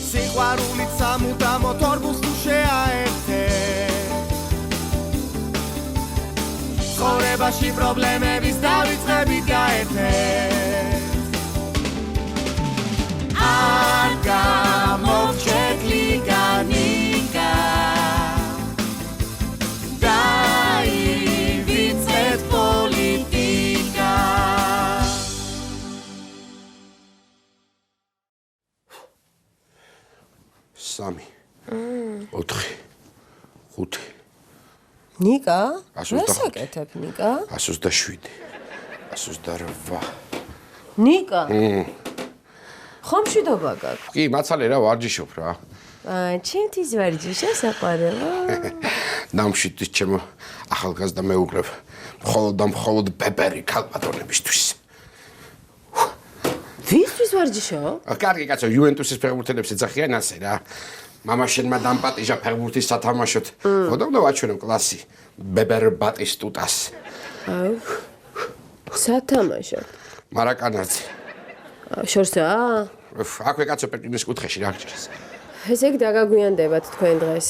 სიყვარულით სამუდამო თორბულს თუ შეაერთე ცხოვრებაში პრობლემების დავიწყებით გაერთეთ არ გამოვჩეთ ლიგანიკა დაივიწყეთ პოლიტიკა სამი 4 5 ნიკა? რასაკეთებ ნიკა? 127 128 ნიკა? ხომ მშვიდობა გაქვს? კი, მაცალე რა ვარჯიშობ რა. ჩემთვის ვარჯიშო საყვარელო. ნამშვიდით ჩემო ახალგაზრდა მეუღლე მხოლოდ პეპერი ქალბატონებისთვის. ვისთვის ვარჯიშო? კარგი კაცო, იუვენტუსის ფეხბურთელებს ეძახიან ასე რა. მამაშენმა დამპატიჟა ფეხბურთის სათამაშოდ. ოდნავ აჩვენო კლასი ბებერ ბატისტუტას. აუ. სათამაშოდ. მარაკანაძე. შორსაა? აქვე კაცო პეპინის კუთხეში რა გჭირს. ესე იგი დაგაგვიანდებათ თქვენ დღეს.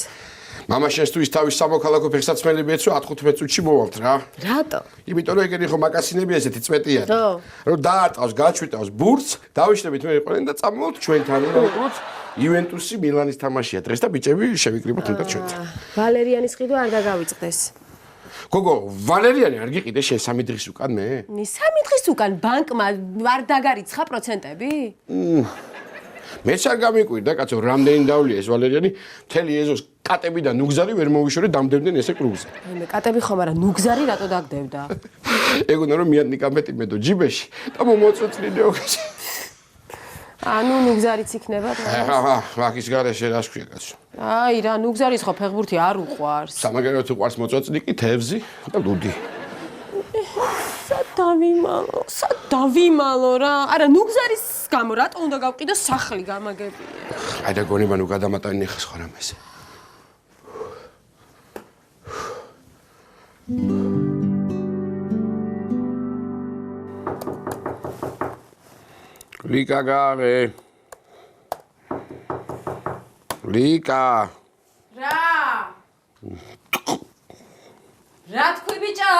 მამაშენს თუ ის თავის სამოქალაქო ფეხსაცმელები ეცვა 15 წუთში მოვალთ რა. რატო? იმიტომ რომ ეგენი ხო მაკასინები ესეთი წვეტიანი. ხო. რომ დაარტყავს, გაჩვიტავს ბურთს, დავიშნებით მე იყვნენ და წამოვთ ჩვენთან რა ვიყოთ. იუვენტუსი მილანის თამაშია დღეს და ბიჭები შევიკრიბოთ უნდა ჩვენთან. ვალერიანის ყიდვა არ დაგავიწყდეს. გოგო, ვალერიანი არ გიყიდე შენ 3 დღის უკან მე? 3 დღის უკან ბანკმა არ დაგარიცხა პროცენტები? მეც არ გამიკვირდა კაცო, რამდენი დავლია ეს ვალერიანი, მთელი ეზოს კატები და ნუგზარი ვერ მოვიშორე დამდებდნენ ესე კლუბზე. აი მე კატები ხომ არა, ნუგზარი რატო დაგდებდა? ეგონა რომ მიადნი კამეტი მე დო ჯიბეში და მომოწოწრინეო კაცო. ანუ ნუგზარიც იქნება და ვაკის გარეშე რას ქვია კაცო. აი რა, ნუგზარის ხო ფეხბურთი არ უყვარს. სამაგეროთ უყვარს მოწოწნიკი, თევზი და ლუდი. დავიმალო რა. არა, ნუგზარის გამო რატო უნდა გავყიდო სახლი გამაგებია. აი და გონება ნუ გადამატანი ხა სხვა რამეზე. ლიკა გარე. ლიკა. რა თქვი ბიჭო?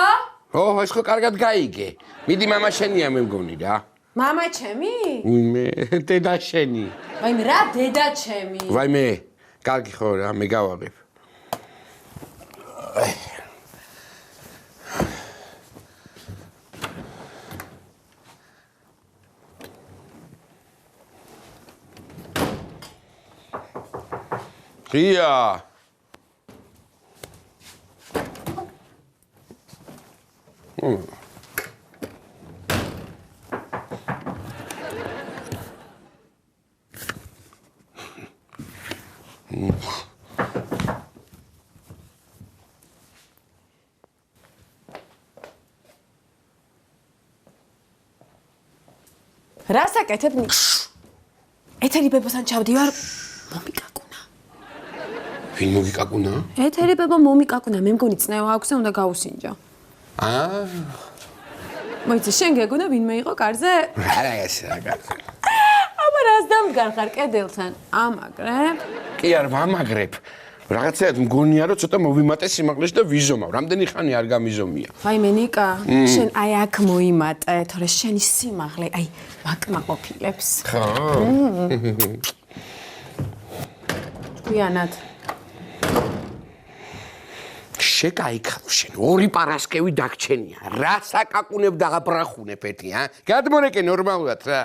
ეს ხო კარგად გაიგე. მიდი მამა შენია მე მგონი რა. მამა ჩემი? მე დედა შენი. ვაიმე რა დედა ჩემი? ვაიმე, კარგი ხო რა, მე გავაღებ. ღია. რასაკეთებ? ეთერი ბებოსთან ჩავდივარ, მომიკაკუნა. ვინ მოგიკაკუნა? ეთერი ბებო მომიკაკუნა, მე მგონი წნევა აქვს და უნდა გაუსინჯო. მოიცი, შენ გეგონა ვინმე იყო კარზე? არა ეს რა კარგი. აბა რას დამდგარ ხარ კედელთან? ამაგრებ? კი არ ვამაგრებ. რაღაცაად მგონია რომ ცოტა მოვიმატე სიმაღლეში და ვიზომავ. რამდენი ხანი არ გამიზომია. ვაიმე ნიკა, შენ აი აქ მოიმატე, თორე შენი სიმაღლე აი ვაკმაყოფილებს. ხო. გვიანად. შეკაიქალო შენ, ორი პარასკევი დაგჩენია. რა საკაკუნებ და აბრახუნებ ეთი, გადმონეკე ნორმალურად რა.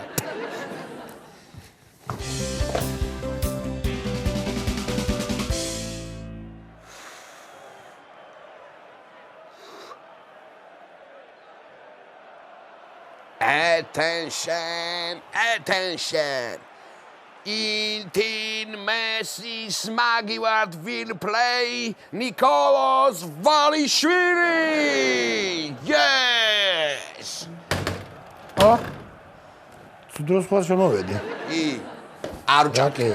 Attention, attention. Intin Messi's Magiwart will play Nicolas Valishvili. Yes. Tudros πώς შემოვედი? არ ვჭაკე.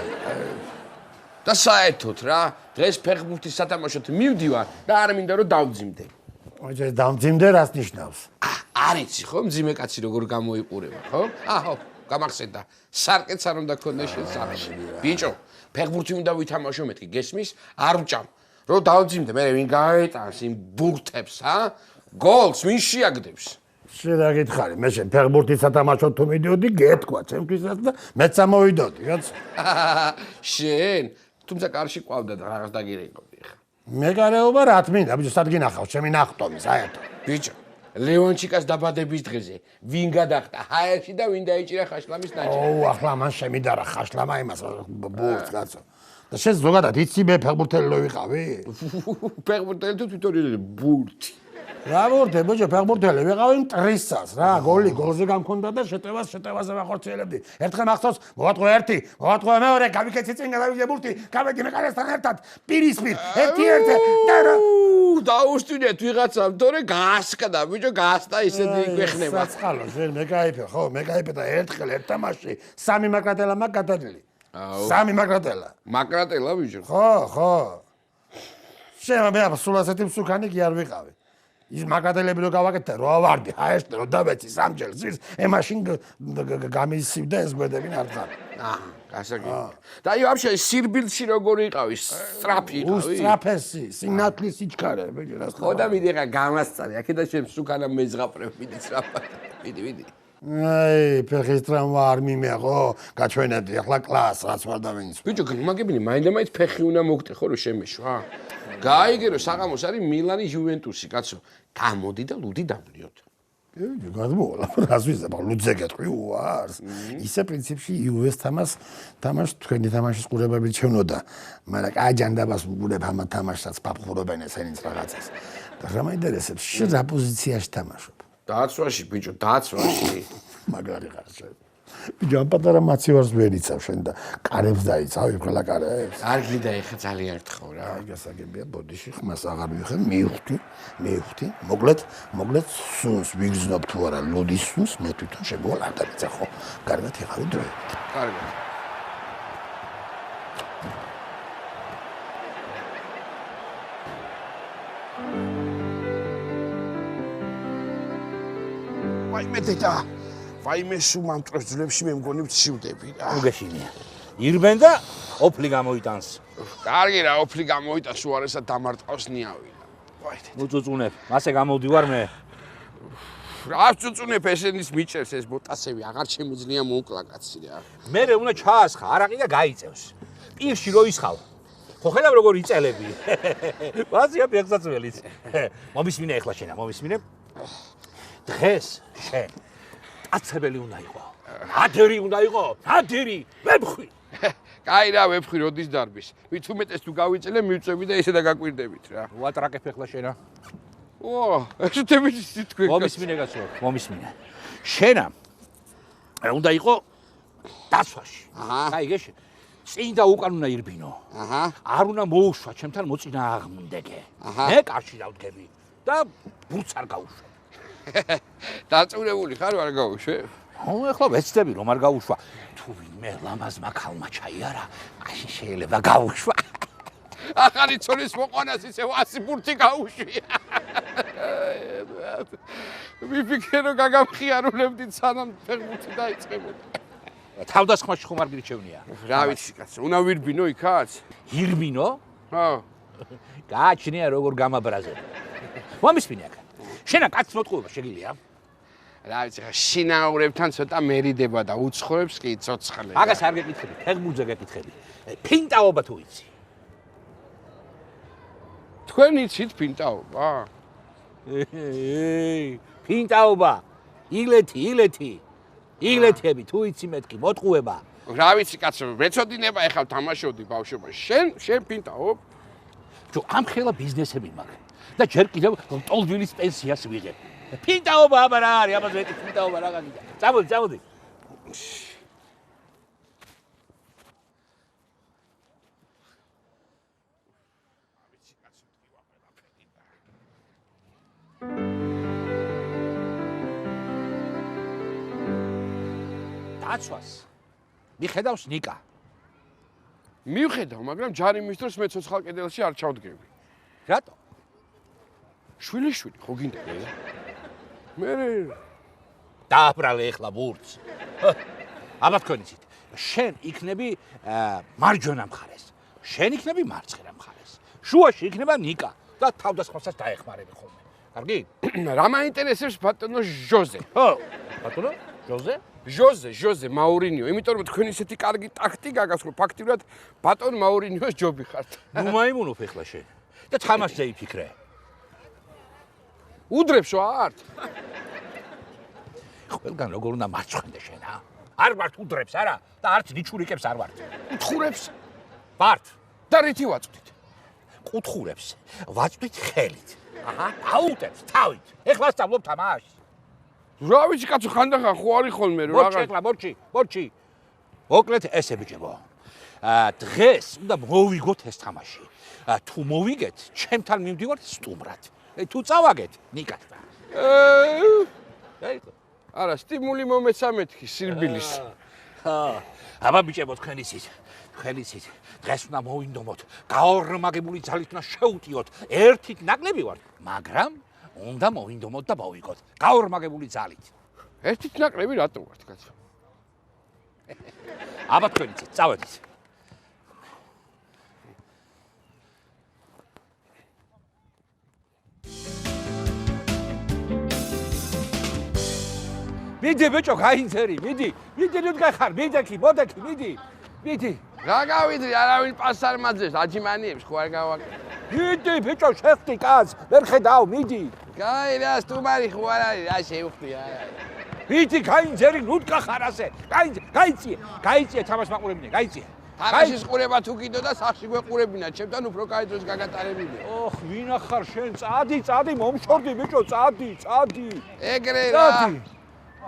და საერთოდ რა, დღეს ფეხბურთის სათამაშოდ მივდივარ და არ მინდა რომ დავძიმდე. ოჯე დამძიმდე რას ნიშნავს? არ იცი ხო, მძიმე კაცი როგორ გამოიყურება, ხო? ხო. გამახსენდა. სარკეც არ უნდა ქონდეს შენ სამში. ბიჭო, ფეხბურთი უნდა ვითამაშო მეთქი, გესმის? არ ვჭამ. რომ დავძიმდე, მე ვინ გაეტანს იმ ბურთებს, გოლს ვინ შეაგდებს? შენ რა გითხარი, მე შენ ფეხბურთის სათამაშოდ თუ მიდიოდი, გეთქვა ჩემთვისაც და მეც ამოვიდოდი, რაც შენ, თუმცა კარში ყავდა და რაღაც დაგირეკობდი ხა. მეკარეობა რა თმინდა, ბიჭო, სად გინახავს, ჩემი ნახტომი, საერთოდ. ბიჭო, ლევანჩიკას დაბადების დღეზე ვინ გადახტა ჰაერში და ვინ დაიჭირა ხაშლამის ნაჭრად? ოუ, ახლა მან შემიდარა ხაშლამა იმას ბურთს კაცო. და შენ ზოგადად იცი მე ფეხბურთელი რო ვიყავი? ფეხბურთელი თუ თვითონ იყო ბურთი. რა ბურთი, ბიჭო, ფეხბურთელი ვიყავი მტრისას რა, გოლი გოლზე გამქონდა და შეტევაზე ვახორციელებდი. ერთხელ მახსოვს, მოვატყუე ერთი, მოვატყუე მეორე, გავიქეცი წინ გადავიდე ბურთი, გავედი მეყარესთან ერთად, პირისპირ, ერთი-ერთი და რა დაუსტვინეთ ვიღაცამ, თორე გაასკდა, ბიჭო, გაასტა ისეთი იქვეხნება. საწყალო, შენ მეკაიფე, ხო, მეკაიფე და ერთხელ ერთ თამაშში სამი მაკრატელა მაგ გადადილი. სამი მაკრატელა. მაკრატელა, ბიჭო. ხო. შენ მე სულ ასეთი მსუქანი კი არ ვიყავი. ის მაკრატელები რო გავაკეთე, რო ავარდი, აეშტე რო დავეცი სამჯერს, ის ემაშინ გამისივდა ეს გვედები ნარწარი. გასაგებია. და აი ვაფშე სირბილში როგორი იყავი? სწრაფი იყავი? უსწრაფესი, სინათლის სიჩქარე, ბიჭო, რა ხო და მიდი ხა გამასწარი, აქედან შენ სუკანა მეძღაპრებ, მიდი სწრაფად. მიდი. აი, ფეხის ტრამვა არ მიმეღო, გაჩვენებდი, ახლა კლას, რაც ვარ და ვინც. ბიჭო, მაგებინი მაინდა-მაინც ფეხი უნდა მოგტე ხო რომ შემეშვა? გაიგე რომ საღამოს არის მილანი ჟუვენტუსი, კაცო. გამოდი და ლუდი დავლიოთ. გადმოვალ, რას ვიზებ, ლუდზე გეტყვი უარს. ისე პრინციპში იუვეს თამაშ თქვენი თამაშის ყურებებით შევნოდა, მაგრამ აჯანდაბას უყურებ ამ თამაშსაც ფაფხურობენ ესენიც რაღაცას. და რა მაინტერესებს, შენ რა პოზიციაში თამაშობ? დაცვაში, ბიჭო, დაცვაში. მაგარი ხარ შენ. ბიჭო, ამ პატარა მაცივარს ვერ იცავ შენ და კარებს დაიცავ, ყველა კარებს. არ გიდა ეხა ძალიან ერთხელ რა. აი გასაგებია, ბოდიში ხმას აღარ ვიხე, მივხვდი. მოგლეთ სუნს ვიგრძნობ თუ არა ლუდის სუნს, მე თვითონ შემოვალ არ დავიცა ხო. კარგად იხავი დრო. კარგად. ვაიმე დედა, ვაიმე სუმამ ტროს ძვლებში მე მგონი ვცივდები რა. უგეშინია. ირბენ და ოფლი გამოიტანს. კარგი რა, ოფლი გამოიტანს უარესად დამარტყავს ნიავი. ვაიდე. უწუწუნებ, მასე გამოვდივარ მე. რა ვწუწუნებ ესენის მიჭერს ეს ბოტასები, აღარ შემიძლია მოვკლა კაცი რა. მე უნდა ჩაასხა, არაყი და გაიწევს. პირში რო ისხავ. ხო ხედავ როგორ იწელები. ვაზია ფეხსაცველიც. მომისმინე ახლა შენა, მომისმინე. დღეს შენ აცებელი უნდა იყო. ათერი უნდა იყო, ათერი, ვებხვი. კაი რა, ვებხვი როდის დარბის. ვით უმეტეს თუ გავიწელე, მივწევი და ესე და გაკვირდებით რა. ვატრაკებ ახლა შენა. ო, ესეთები სიტყვი. მომისმინე კაცო, მომისმინე. შენა უნდა იყო დაცვაში. კაი გეშე. წინ და უკან უნდა ირბინო. არ უნდა მოუშვა ჩემთან მოწინააღმდეგე. მე კარში დავდგები და ბურთს არ გავუშვა. დაწურებული ხარ არ გავუშვე? ხო, ახლა ვეცდები რომ არ გავუშვა. თუ ვინმე ლამაზმა ქალმა ჩაიარა, აი შეიძლება გავუშვა. ახალი ცოლის მოყვანას ისე 100 ბურთი გავუშვია. ვიფიქრე რომ გაგამხიარულებდი სანამ ფეხბურთი დაიწყებოდა. თავდასხმაში ხომ არ გირჩევნია. რა ვიცი კაცო, უნდა ვირბინო იქაც? ირბინო? ხო. გააჩნია როგორ გამაბრაზე. მომისმინე აქ. შენა კაცს მოტყუება შეგილია? რა ვიცი, შინაურებთან ცოტა მერიდება და უცხოებს კი ცოცხლე. მაგას არ გეკითხები, ფეხბურთზე გეკითხები. ფინტაობა თუ იცი? თქვენ იცით ფინტაობა? ფინტაობა. ილეთები თუ იცი მეთქი, მოტყუება. რა ვიცი კაცო, მეწოდინება ეხლა თამაშობდი ბავშვობაში. შენ ფინტაობ? ჯო ამ ხელა ბიზნესები მაქვს. და ჯერ კიდევ ტოლვილის პენსიას ვიღებ. ფინტაობა აბა რა არის, აბა ზეთი ფინტაობა რა გაგიდა. წამოდი. დაცვას მიხედავს ნიკა. მივხედავ, მაგრამ ჯარი მის დროს მე ცოცხალ კედელში არ ჩავდგები. რატო? შვილი ხო გინდა? მე დააბრალე ახლა ბურთს. აბა თქვენ იცით, შენ იქნები მარჯვენა მხარეს, შენ იქნები მარცხენა მხარეს. შუაში იქნება ნიკა და თავდასხმასაც დაეხმარები ხოლმე. კარგი? რა მაინტერესებს ბატონო ჟოზე? ხო, ბატონო, ჟოზე? ჟოზე მაურინიო, იმიტომ რომ თქვენ ისეთი კარგი ტაქტიკა გაქვს, რომ ფაქტიურად ბატონ მაურინიოს ჯობი ხართ. ნუ მაიმუნობ ეხლა შენ და თამაშზე იფიქრე. უდრებს ვარ? ყველგან როგორ უნდა მარცხენდე შენ, ა? არ ვართ უდრებს არა და არც ნიჩურიკებს არ ვართ. უთხურებს ვართ და რითი ვაწვდით? კუთხურებს ვაწვდით ხელით. აჰა, აუტებს თავით. ეხლა სწავლობ თამაშს. რა ვიცი კაცო, ხანდახან ხო არის ხოლმე რომ მორჩი ეხლა, მორჩი. მოკლედ ესე ბიჭებო. დღეს უნდა მოვიგოთ ეს თამაში. თუ მოვიგეთ, ჩემთან მივდივართ სტუმრად. თუ წავაგეთ, ნიკატთან. არა, სტიმული მომეცა მეთქი სირბილის. აბა ბიჭებო, თქვენ იცით, დღეს უნდა მოვინდომოთ, გაორმაგებული ძალით უნდა შევუტიოთ, ერთით ნაკლები ვართ, მაგრამ უნდა მოვინდომოთ და მოვიგოთ, გაორმაგებული ძალით. ერთით ნაკლები რატო ვართ კაცო? აბა თქვენ იცით, წავედით. მიდი ბიჭო, გაინცერი, მიდი ნუ გახარ, მიდექი, მიდი. რა გავიდრი, არავინ პასს არ მაძებს, აჯიმანიებს ხო არ გავაკეთე. მიდი ბიჭო, შეხტი კაც, ვერ ხედავ, მიდი. გაი რა სტუმარი ხო არ არის, რა შეუხდი არ არის. მიდი გაინცერი, ნუ გახარ ასე. გაიწიე თამაშ მაყურებინე, გაიწიე. თამაშის ყურება თუ კიდო და სახში გვეყურებინა, ჩემთან უფრო კაი დროს გაგატარებინე. ოხ, ვინახარ შენ, წადი, მომშორდი ბიჭო, წადი. ეგრე რა.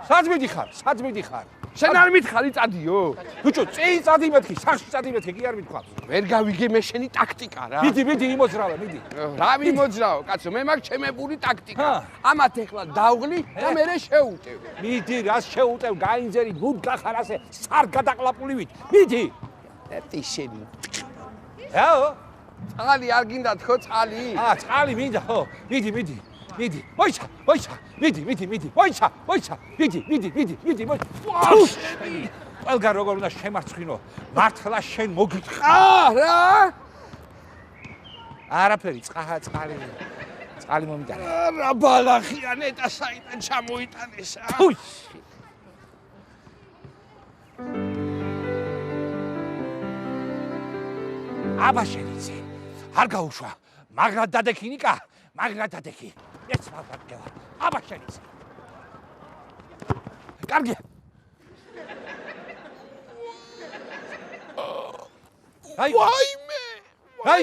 სად მიდიხარ? შენ არ მითხარი წადიო? ბიჭო, წადი მეთქი, სახში წადი მეთქი, კი არ მithქვამს. ვერ გავიგე მე შენი ტაქტიკა რა. მიდი, იმოძრავე, მიდი. რა მიმოძრაო, კაცო, მე მაქვს ჩემებული ტაქტიკა. ამათ ეხლა დავღლი და მერე შეუტევ. მიდი, რას შეუტევ, გაინძერი, ნუ გახარ ასე, სარ გადაყლაპულივით. მიდი. ერთი შენი. რაო? წყალი არ გინდათ ხო წყალი? წყალი მინდა, ხო. მიდი. მოიცა. მიდი. მოიცა. მიდი. ყველგან როგორ უნდა შემარცხინო, მართლა შენ მოგიტყა. რა? არაფერი, წყალი მომიტანე. რა ბალახია ნეტა საიდან ჩამოიტანესა? აბა შენ იცი, არ გაუშვა, მაგრად დადექი ნიკა, ეს მაგარია. აბა შენ იცი. კარგია. ვაიმე. რა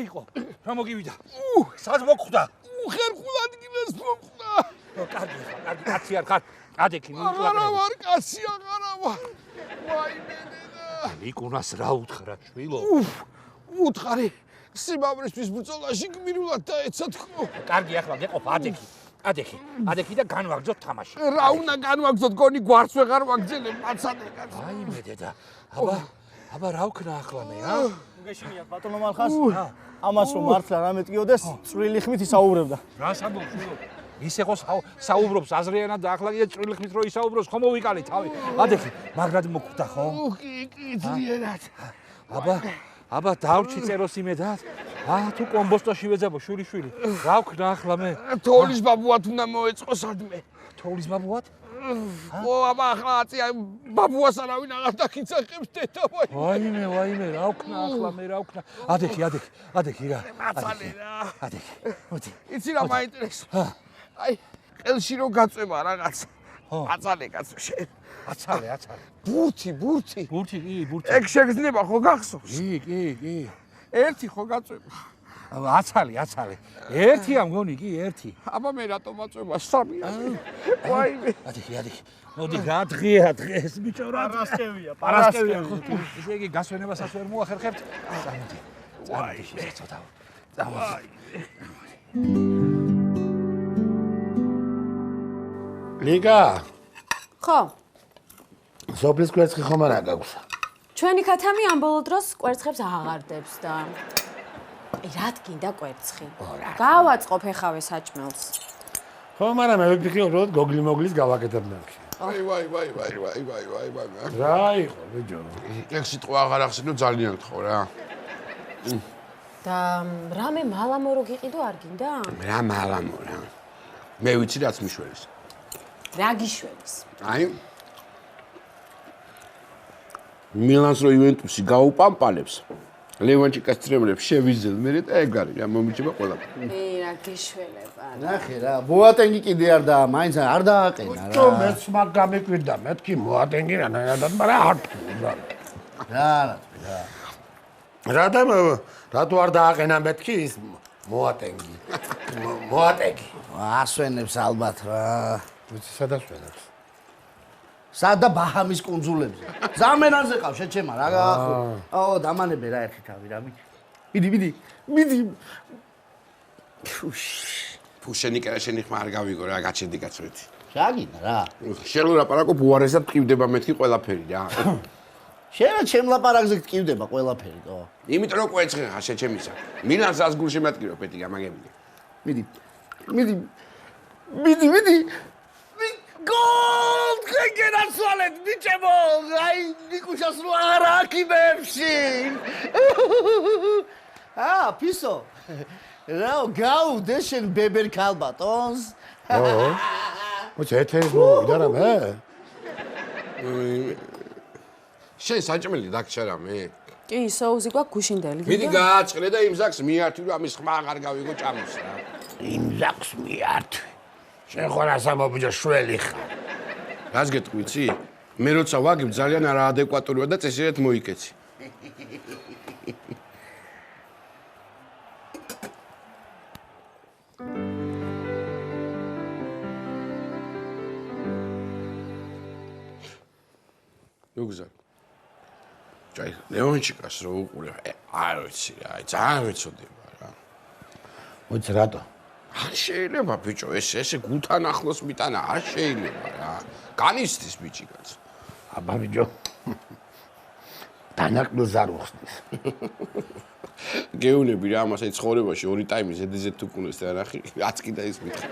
იყო? რა მოგივიდა? სად მოხვდა? ხერხულად გინეს მოხვდა. კარგი, კაცი არ ხარ. ადექი არა ვარ კაცი, აღარა ვარ. ვაიმე დედა. ნიკუნას რა უთხრა შვილო? უთხარი. სიმამრისთვის ბრძოლაში გმირულად დაეცა თქო. კარგი, ახლა გეყოფ ადექი და განვაგრძოთ თამაში. რა უნდა განვაგრძოთ, გონი გვარს ვეღარ ვაგრძელებ, მაცადე კაცო. ვაიმე დედა. აბა რა ვქნა ახლა მე, რა? გეშინიათ ბატონო მალხას? ამას რომ მართლა რამე ტკიოდეს, წვრილი ხმით ისაუბრებდა. რა საბობს შვილო? ისე ხო საუბრობს აზრიანად და ახლა კიდე წვრილი ხმით რო ისაუბროს, ხომ მოვიკალე თავი. ადექი, მაგრად მოკვდა ხო? კი, ძლიერად. აბა დავრჩი წეროს იმედად. თუ კომბოსტოში ვეძებო შვილი. რა ვქნა ახლა მე? თოვლის ბაბუათ უნდა მოეწყო სადმე. თოვლის ბაბუათ? ო, აბა ახლა აწია ბაბუას არავინ აღარ დაქიძახებს დედა. ვაიმე, რა ვქნა ახლა მე, რა ვქნა? ადექი რა. მაცალე რა. ადექი. მოდი. იცი რა მაინტერესებს? აი, ყელში რო გაწვება რაღაც. აცალე კაცო შენ. აცალე. ბურთი. ბურთი. ეგ შეგრძნება ხო გახსოვს? კი. ერთი ხო გაწვება. აცალე. ერთია მგონი, კი, ერთი. აბა მე რატომ აწვება? სამი. ვაიმე. ადექი. მოდი გადღია დღეს ბიჭო რა. პარასკევია. ესე იგი გასვენებასაც ვერ მოახერხებთ. წამოდი. ლიგა, ხო. სოფლის კვერცხი ხომ არა გაქვს? ჩვენი ქათამი ამ ბოლო დროს კვერცხებს აღარდებს და რა თქინდა კვერცხი. გავაწყობ ეხავე საჭმელს. ხო, მაგრამ მე ვიფიქრე უბრალოდ გოგლი-მოგლის გავაკეთებ ნახე. იყო. ვაი. რა იყო ბიჭო? ეგ სიტყვა აღარ ახსენო ძალიან გთხოვ რა. და რამე მალამორო გიყიდო არ გინდა? რა მალამო რა. მე ვიცი რაც მიშველის. რა გიშველის? აი მილანს რო იუვენტუსი გაუპამპანებს. ლევანჩიკას წრემლებს შევიზელ მე და ეგ არის რა მომიჩება ყველაფერი. რა გიშველება. ნახე რა, ბოატენგი კიდე არ და მაინც არ დააყენა რა. ბიჭო მეც მაგ გამიკვირდა მეთქი მოატენგი რანაირად მაგრამ არ თქვა. რა. რატო არ დააყენა მეთქი ის მოატენგი. მოატენგი. ასვენებს ალბათ რა. ვიცი სადასვენებს. სადა ბაჰამის კუნძულებზე. ზამენანზე ყავ შეჩემა რა გაახო. აო დამანებე რა ერთი თავი რა მიდი. ფუშენი კერა შენი ხმა არ გავიგო რა გაჩენდი კაცოეთი. შაგინა რა. შენ ლაპარაკობ უარესად ტყივდება მეთქი ყველაფერი რა. შენა ჩემ ლაპარაკზე ტკივდება ყველაფერი ხო? იმიტომ რომ ყვეცხე ხარ შეჩემისა. მილანს ას გულში მეთქირო პეტი გამაგებია. მიდი. გოლ! გენაცვალეთ ბიჭებო! აი ნიკუშას რო არ აკიბებში. ფისო. რა გაუდე შენ ბებერ ქალბატონს? მოც ეთერის მოვიდა რამე? შენ საჭმელი დაგჭა რამე? კი, соуზი გვაქვს გუშინდელი. მიდი გააწყრე და იმ ზაკს მიართვი რომ ამის ხმა აღარ გავიგო ჭამოს რა. იმ ზაკს მიართვი. შენ ხო რა სამობიჯო შველი ხარ. რას გეტყვიცი? მე როცა ვაგებ ძალიან არაადეკვატურია და წესიერად მოიკეცი. ნუგზა. ჯაი, ლეონჩიკას რო უყურე, არ ვიცი რა, ძალიან მეწოდება რა. მოიც რატო? არ შეიძლება ბიჭო, ესე გულთან ახლოს მიტანა, არ შეიძლება რა. განიცდის ბიჭი კაც. აბა ბიჭო. დანაკლს არ უხსნის. გეუნები რა ამას აი ცხოვრებაში ორი ტაიმი ზედიზედ თუ კუნეს და ნახი, რაც კიდე ის მითხა.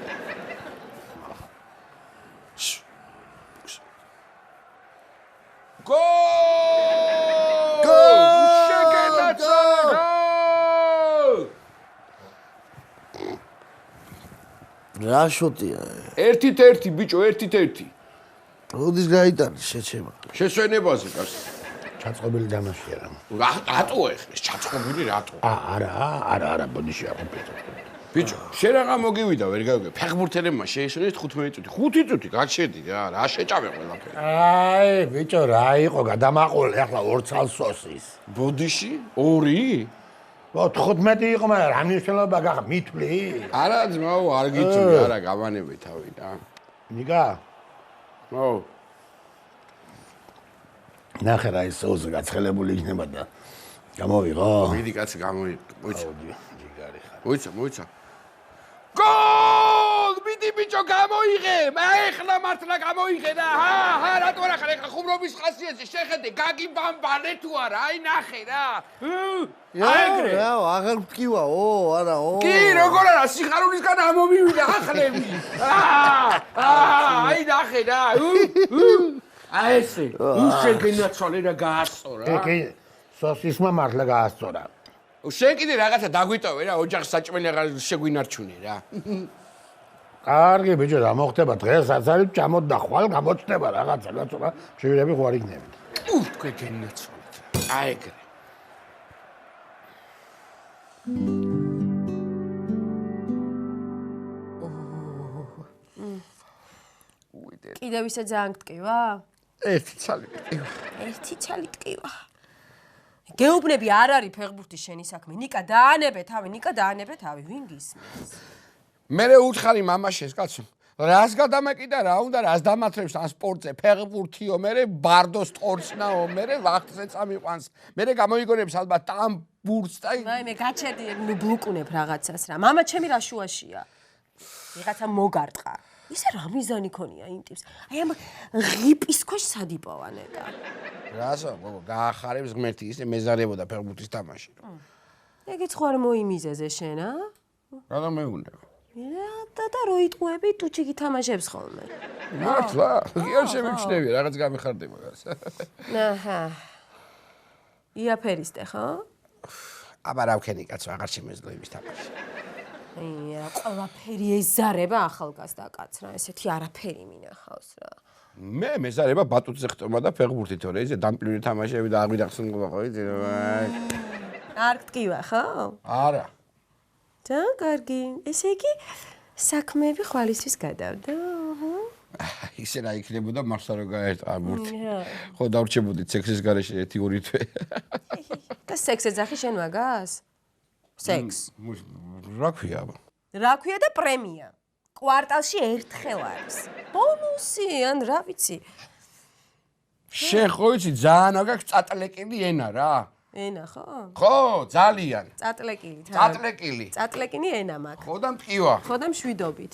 რა შოტია? 1-1 ბიჭო, 1-1. როდის გაიტანე შეჩემა? შესვენებაზე კაც. ჩაწყობილი დამაშია რა. რატო ეხეს? ჩაწყობილი რატო? არა, ბოდიში არ ყოფილი. ბიჭო, შენ რაღა მოგივიდა ვერ გავიგე. ფეხბურთელებმა შეისრეს 15 წუთი. 5 წუთი გაჩერდი რა შეჭამე ყველაფერი. აი, ბიჭო, რა იყო გადამაყოლე ახლა 2 წელს სოსის. ბოდიში? 2? 15 იყო, მაგრამ რა მნიშვნელობა გახა მითვლი? არა ძმაო, არ გიწვი, არა გავანებე თავი რა. ნიკა, ო, ნახე რა ის სოუსი გაცხელებული იქნება და გამოვიღო. მიდი კაცი გამოიყო. მოიცა. ჯიგარი ხარ. მოიცა. გოლ! მიდი ბიჭო გამოიღე! ეხლა მართლა გამოიღე და ჰა, რატო არა ხარ ეხლა ხუმრობის ხასიათზე შეხედე, გაგი ბამბანე თუ არა, აი ნახე რა. აიგრე. რა, აღარ მткиვაო, არაო. კი, როგორ არა, სიხარულისგან ამომივიდა ახლები. აი ნახე რა. აი ესე, უშენ გენაცვალე რა გაასწორა. კი, სოსისმა მართლა გაასწორა. შენ კიდე რაღაცა დაგვიტოვე რა, ოჯახის საჭმელი აღარ შეგვინარჩუნე რა. კარგი ბიჭო, რა მოხდება დღეს აცარით ჭამოთ და ხვალ გამოჩნდება რაღაცა, რატო შევირები ხო არ იქნებით. თქვენ გენაცვალეთ. აი ეგრე. კიდევ ისე ძალიან გტკივა? ერთი ცალი მტკივა. ერთი ცალი ტკივა. გეუბნები არ არის ფეხბურთის შენი საქმე. ნიკა დაანებე თავი, ვინ გისმის? მერე უთხარი მამაშეს კაცო. რას გადამეკიდა რა უნდა რას დამათრებს ამ სპორტზე ფეხბურთიო მერე ბარდოს ტორცნაო მერე ვახტზე წამიყვანს მერე გამოიგონებს ალბათ ტამბურს და მე გაჩერდი ბლუკუნებ რაღაცას რა. მამა ჩემი რა შუაშია? ვიღაცა მოგარტყა. ისე რა მიზანი ქონია იმ ტიპს? აი ამ ღიპის ქვეშ სადიპოვანედა. რასო გოგო გაახარებს ღმერთი ისე მეზარებოდა ფეხბურთის თამაში. ეგეც ხო არ მოიმიზეზე შენ, ა? რა მეუნება? და რო იტყუები ტუჩი გითამაშებს ხოლმე. მართლა? კი არ შემიჩნევია, რაღაც გამიხარდება გარს. აჰა. იაფერისტე, ხო? აბა რა ვქენი კაცო, აღარ შემეძლო იმის თამაში. ია, ყველაფერი ეზარება ახალგაზრდა კაცს რა, ესეთი არაფერი მინახავს რა. მე მეზარება ბატუტზე ხტომა და ფეხბურთი თორე ისე დამპლიური თამაშები და აღვიდახსნობა ხო იცი? არ გტკივა, ხო? არა. და კარგი. ესე იგი საქმეები ხვალისთვის გადავდა. ისე რა იქნებოდა მარსა რო გაერთვა ბურთი. ხო დავრჩებოდით სექსის გარეშე 1-2 თვე. და სექს ეძახი შენ მაგას? სექს. რა ქვია აბა? რა ქვია და პრემია? კვარტალში ერთხელ არის. ბონუსი ან რა ვიცი. შენ ხო იცი ძალიან აგაქვს წატლეკილი ენა რა. ენა ხო? ხო, ძალიან. წატლეკილი თან. წატლეკილი. წატლეკინი ენა მაქვს. ხო და მტკივა. ხო და მშვიდობით.